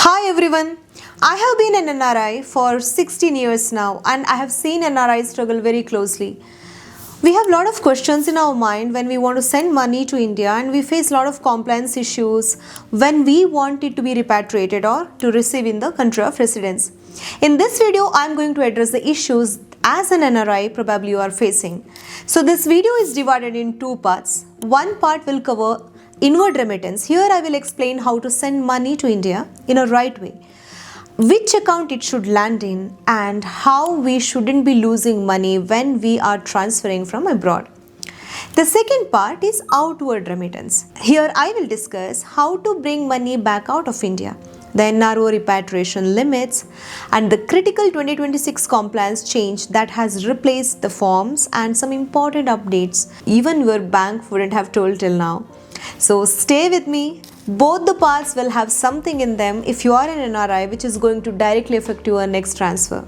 Hi everyone. I have been an NRI for 16 years now and I have seen NRIs struggle very closely. We have a lot of questions in our mind when we want to send money to India, and we face a lot of compliance issues when we want it to be repatriated or to receive in the country of residence. In this video, I am going to address the issues as an NRI probably you are facing. So this video is divided in two parts. One part will cover inward remittance. Here I will explain how to send money to India in a right way, which account it should land in, and how we shouldn't be losing money when we are transferring from abroad. The second part is outward remittance. Here I will discuss how to bring money back out of India, the NRO repatriation limits, and the critical 2026 compliance change that has replaced the forms and some important updates even your bank wouldn't have told till now. So stay with me. Both the parts will have something in them if you are an NRI, which is going to directly affect your next transfer.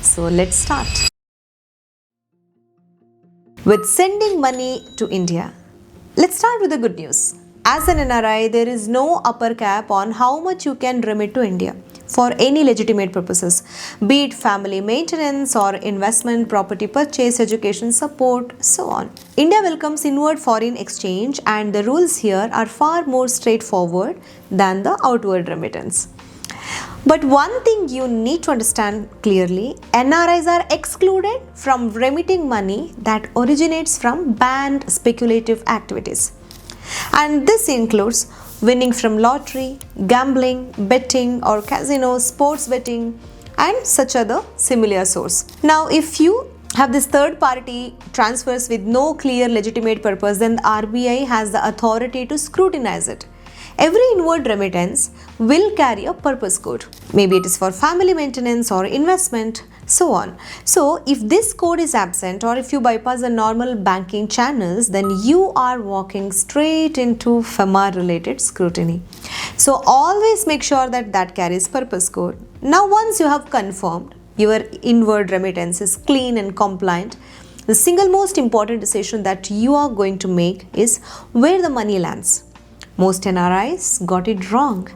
So let's start. With sending money to India. Let's start with the good news. As an NRI, there is no upper cap on how much you can remit to India for any legitimate purposes, be it family maintenance or investment, property purchase, education support, so on. India welcomes inward foreign exchange, and the rules here are far more straightforward than the outward remittance. But one thing you need to understand clearly, NRIs are excluded from remitting money that originates from banned speculative activities. And this includes winning from lottery, gambling, betting or casino, sports betting and such other similar source. Now if you have this third party transfers with no clear legitimate purpose, then the RBI has the authority to scrutinize it. Every inward remittance will carry a purpose code. Maybe it is for family maintenance or investment, so on. So if this code is absent, or if you bypass the normal banking channels, then you are walking straight into FCNR related scrutiny. So always make sure that that carries purpose code. Now once you have confirmed your inward remittance is clean and compliant, the single most important decision that you are going to make is where the money lands. Most NRIs got it wrong.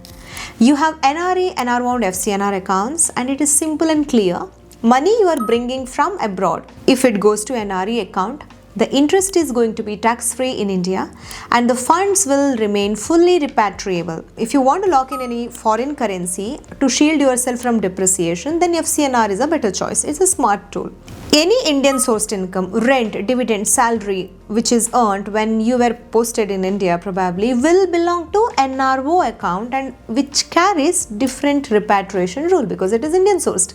You have NRE, NR-bound FCNR accounts, and it is simple and clear. Money you are bringing from abroad, if it goes to NRE account, the interest is going to be tax-free in India and the funds will remain fully repatriable. If you want to lock in any foreign currency to shield yourself from depreciation, then FCNR is a better choice. It's a smart tool. Any Indian sourced income, rent, dividend, salary which is earned when you were posted in India probably will belong to NRO account, and which carries different repatriation rule because it is Indian sourced.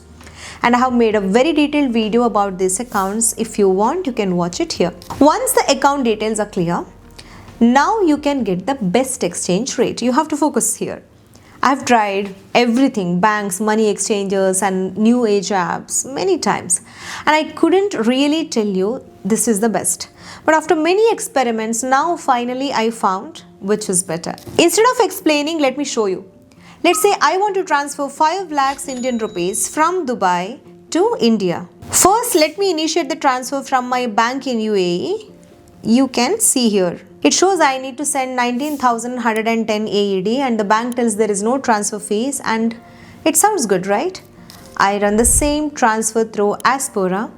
And I have made a very detailed video about these accounts. If you want, you can watch it here. Once the account details are clear, now you can get the best exchange rate. You have to focus here. I have tried everything, banks, money exchangers and new age apps many times, and I couldn't really tell you this is the best. But after many experiments, now finally I found which is better. Instead of explaining, let me show you. Let's say I want to transfer 5 lakhs Indian rupees from Dubai to India. First, let me initiate the transfer from my bank in UAE. You can see here. It shows I need to send 19,110 AED and the bank tells there is no transfer fees, and it sounds good, right? I run the same transfer through Aspora,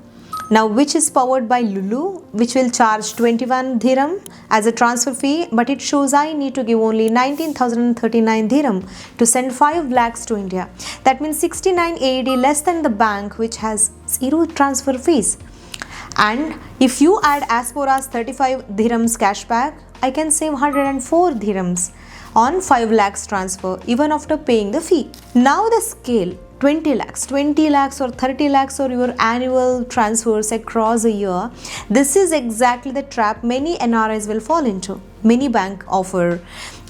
now which is powered by Lulu, which will charge 21 dirham as a transfer fee, but it shows I need to give only 19,039 dirham to send 5 lakhs to India. That means 69 AED less than the bank, which has 0 transfer fees. And if you add Aspora's 35 dirhams cashback, I can save 104 dirhams on 5 lakhs transfer even after paying the fee. Now the scale, 20 lakhs or 30 lakhs or your annual transfers across a year, this is exactly the trap many NRIs will fall into. Many banks offer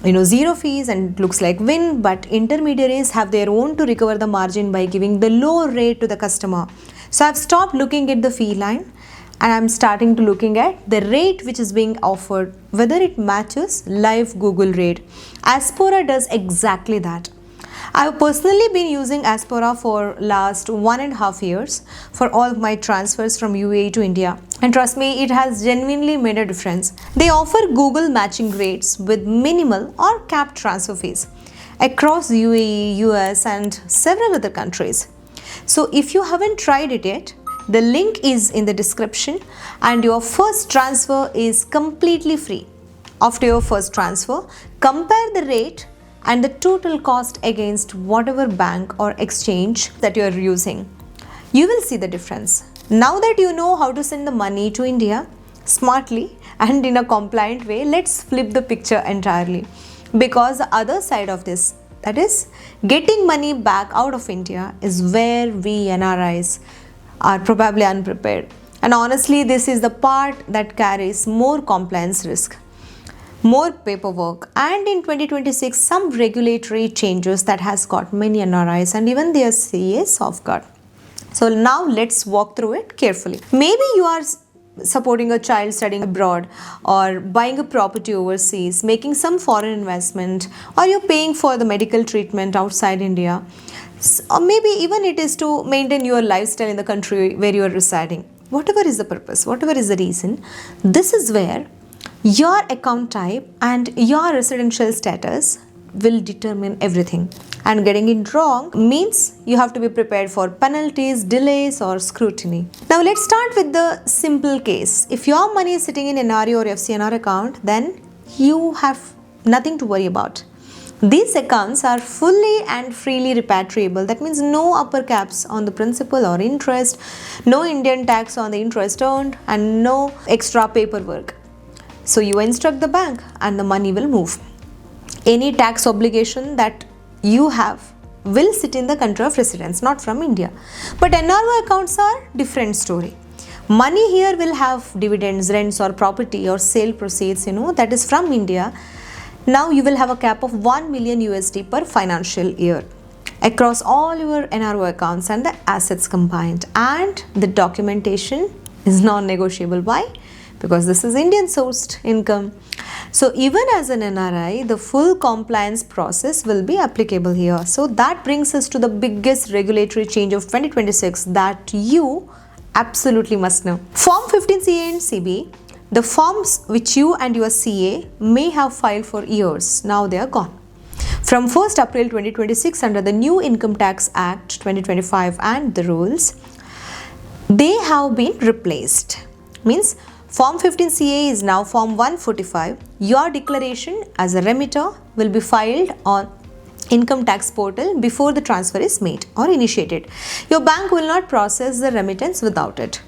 0 fees and it looks like win, but intermediaries have their own to recover the margin by giving the low rate to the customer. So I've stopped looking at the fee line and I'm starting to looking at the rate which is being offered, whether it matches live Google rate. Aspora does exactly that. I have personally been using Aspora for last 1.5 years for all my transfers from UAE to India, and trust me, it has genuinely made a difference. They offer Google matching rates with minimal or capped transfer fees, across UAE, US and several other countries. So if you haven't tried it yet, the link is in the description and your first transfer is completely free. After your first transfer, compare the rate and the total cost against whatever bank or exchange that you are using. You will see the difference. Now that you know how to send the money to India smartly and in a compliant way, let's flip the picture entirely. Because the other side of this, that is getting money back out of India, is where we NRIs are probably unprepared. And honestly, this is the part that carries more compliance risk, more paperwork, and in 2026 some regulatory changes that has got many NRIs and even their CAs off guard. So now let's walk through it carefully. Maybe you are supporting a child studying abroad, or buying a property overseas, making some foreign investment, or you're paying for the medical treatment outside India, or maybe even it is to maintain your lifestyle in the country where you are residing. Whatever is the purpose, whatever is the reason, this is where your account type and your residential status will determine everything. And getting it wrong means you have to be prepared for penalties, delays or scrutiny. Now let's start with the simple case. If your money is sitting in NRI or FCNR account, then you have nothing to worry about. These accounts are fully and freely repatriable. That means no upper caps on the principal or interest, no Indian tax on the interest earned, and no extra paperwork. So you instruct the bank and the money will move. Any tax obligation that you have will sit in the country of residence, not from India. But NRO accounts are different story. Money here will have dividends, rents or property or sale proceeds, that is from India. Now you will have a cap of 1 million USD per financial year across all your NRO accounts and the assets combined. And the documentation is non-negotiable. Why? Because this is Indian sourced income. So even as an NRI, the full compliance process will be applicable here. So that brings us to the biggest regulatory change of 2026 that you absolutely must know. Form 15 CA and CB, the forms which you and your CA may have filed for years, now they are gone. From 1st April 2026, under the new Income Tax Act 2025 and the rules, they have been replaced. Means Form 15 CA is now Form 145. Your declaration as a remitter will be filed on income tax portal before the transfer is made or initiated. Your bank will not process the remittance without it.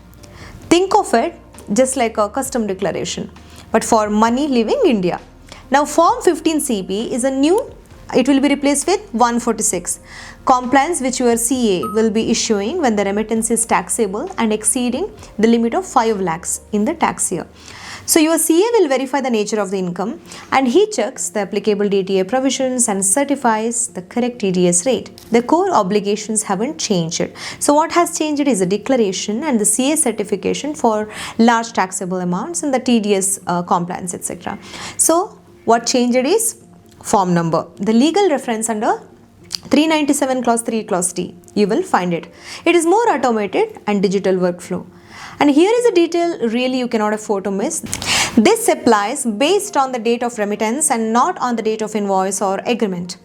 Think of it just like a custom declaration, but for money leaving India. Now Form 15 CB is a new, it will be replaced with 146. Compliance which your CA will be issuing when the remittance is taxable and exceeding the limit of 5 lakhs in the tax year. So your CA will verify the nature of the income and he checks the applicable DTA provisions and certifies the correct TDS rate. The core obligations haven't changed. So what has changed is the declaration and the CA certification for large taxable amounts and the TDS compliance, etc. So what changed is form number. The legal reference under 397 clause 3 clause D, you will find it. It is more automated and digital workflow. And here is a detail really you cannot afford to miss. This applies based on the date of remittance and not on the date of invoice or agreement.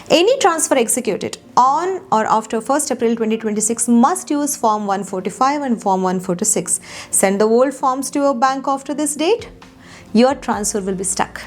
Any transfer executed on or after 1st April 2026 must use Form 145 and Form 146. Send the old forms to your bank after this date, your transfer will be stuck.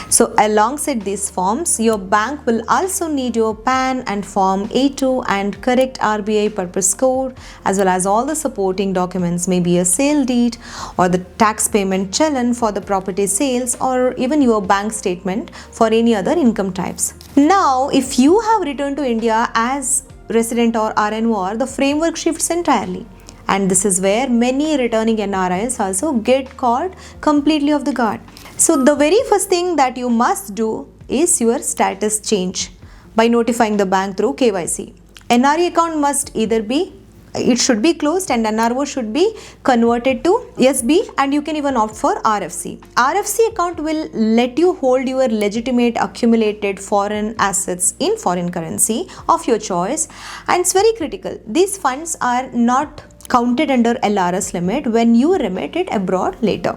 So alongside these forms, your bank will also need your PAN and Form A2 and correct RBI purpose code, as well as all the supporting documents, maybe a sale deed or the tax payment challan for the property sales, or even your bank statement for any other income types. Now, if you have returned to India as resident or RNOR, the framework shifts entirely. And this is where many returning NRIs also get caught completely off the guard. So the very first thing that you must do is your status change by notifying the bank through KYC. NRE account must either be, it should be closed and NRO should be converted to SB, and you can even opt for RFC. RFC account will let you hold your legitimate accumulated foreign assets in foreign currency of your choice, and it's very critical. These funds are not counted under LRS limit when you remit it abroad later.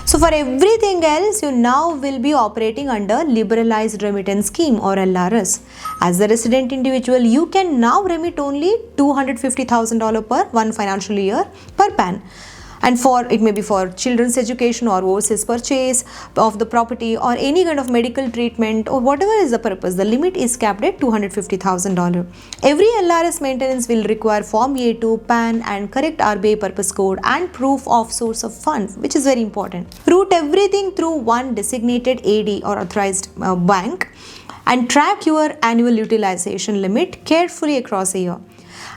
So for everything else, you now will be operating under liberalized remittance scheme or LRS. As a resident individual, you can now remit only $250,000 per one financial year per PAN. And it may be for children's education or overseas purchase of the property or any kind of medical treatment or whatever is the purpose. The limit is capped at $250,000. Every LRS maintenance will require Form A2, PAN and correct RBI purpose code and proof of source of funds, which is very important. Route everything through one designated AD or authorized bank and track your annual utilization limit carefully across a year.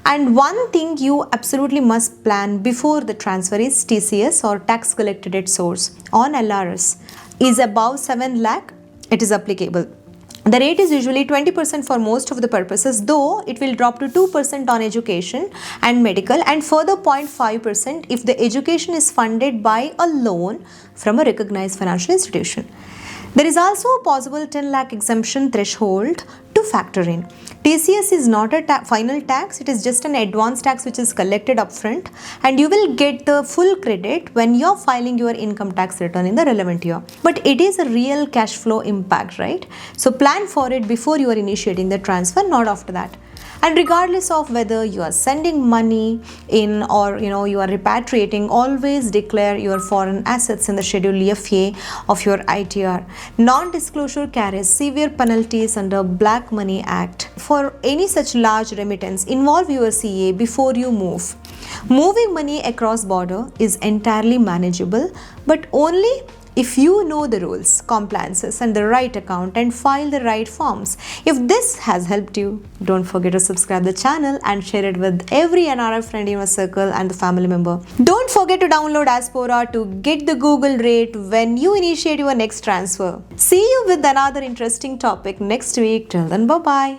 And one thing you absolutely must plan before the transfer is TCS or tax collected at source on LRS is above 7 lakh, it is applicable. The rate is usually 20% for most of the purposes, though it will drop to 2% on education and medical and further 0.5% if the education is funded by a loan from a recognized financial institution. There is also a possible 10 lakh exemption threshold to factor in. TCS is not a final tax, it is just an advance tax which is collected upfront and you will get the full credit when you are filing your income tax return in the relevant year. But it is a real cash flow impact, right? So plan for it before you are initiating the transfer, not after that. And regardless of whether you are sending money in or you are repatriating, always declare your foreign assets in the Schedule FA of your ITR. Non-disclosure carries severe penalties under Black Money Act. For any such large remittance, involve your CA before you move. Moving money across border is entirely manageable, but only if you know the rules, compliances and the right account and file the right forms. If this has helped you, don't forget to subscribe the channel and share it with every NRI friend in your circle and the family member. Don't forget to download Aspora to get the Google rate when you initiate your next transfer. See you with another interesting topic next week. Till then, bye-bye.